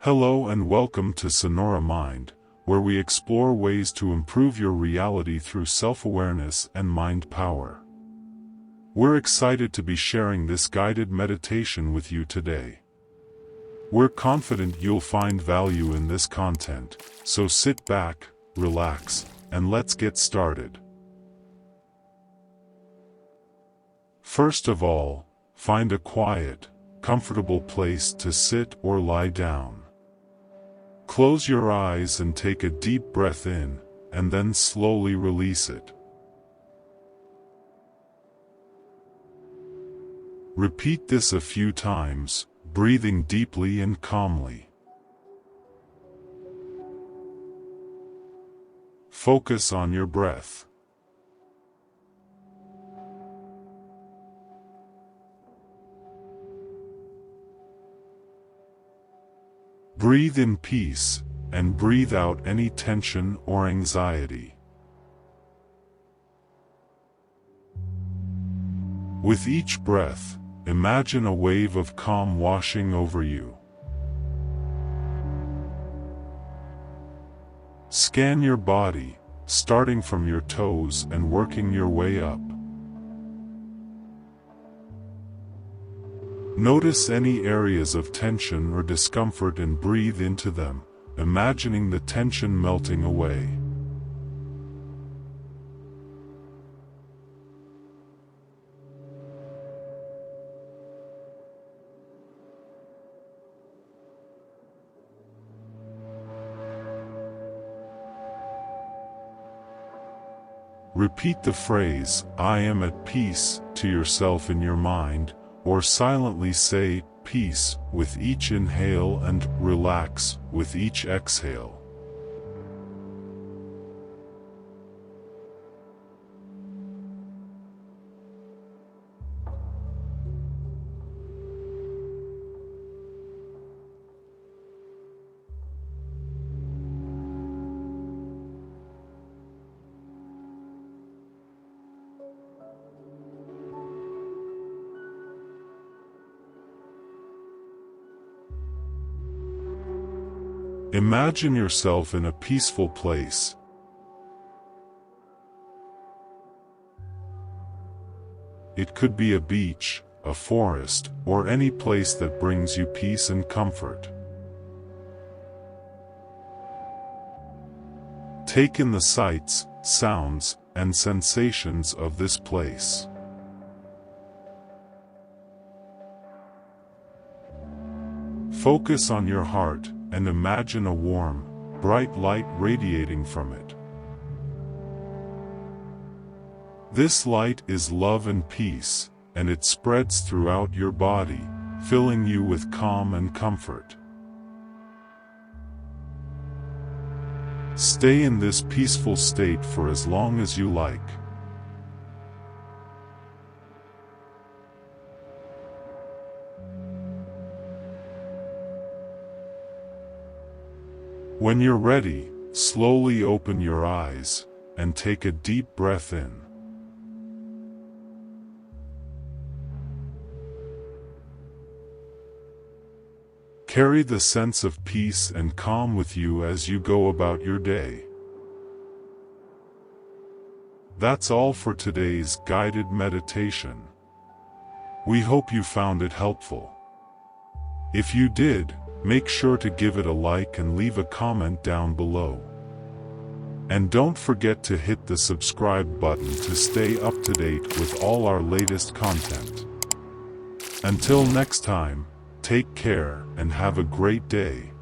Hello and welcome to Sonora Mind, where we explore ways to improve your reality through self-awareness and mind power. We're excited to be sharing this guided meditation with you today. We're confident you'll find value in this content, so sit back, relax, and let's get started. First of all, find a quiet, comfortable place to sit or lie down. Close your eyes and take a deep breath in, and then slowly release it. Repeat this a few times, breathing deeply and calmly. Focus on your breath. Breathe in peace, and breathe out any tension or anxiety. With each breath, imagine a wave of calm washing over you. Scan your body, starting from your toes and working your way up. Notice any areas of tension or discomfort and breathe into them, imagining the tension melting away. Repeat the phrase, "I am at peace," to yourself in your mind, or silently say, "peace," with each inhale and "relax" with each exhale. Imagine yourself in a peaceful place. It could be a beach, a forest, or any place that brings you peace and comfort. Take in the sights, sounds, and sensations of this place. Focus on your heart, and imagine a warm, bright light radiating from it. This light is love and peace, and it spreads throughout your body, filling you with calm and comfort. Stay in this peaceful state for as long as you like. When you're ready, slowly open your eyes, and take a deep breath in. Carry the sense of peace and calm with you as you go about your day. That's all for today's guided meditation. We hope you found it helpful. If you did, make sure to give it a like and leave a comment down below. And don't forget to hit the subscribe button to stay up to date with all our latest content. Until next time, take care and have a great day.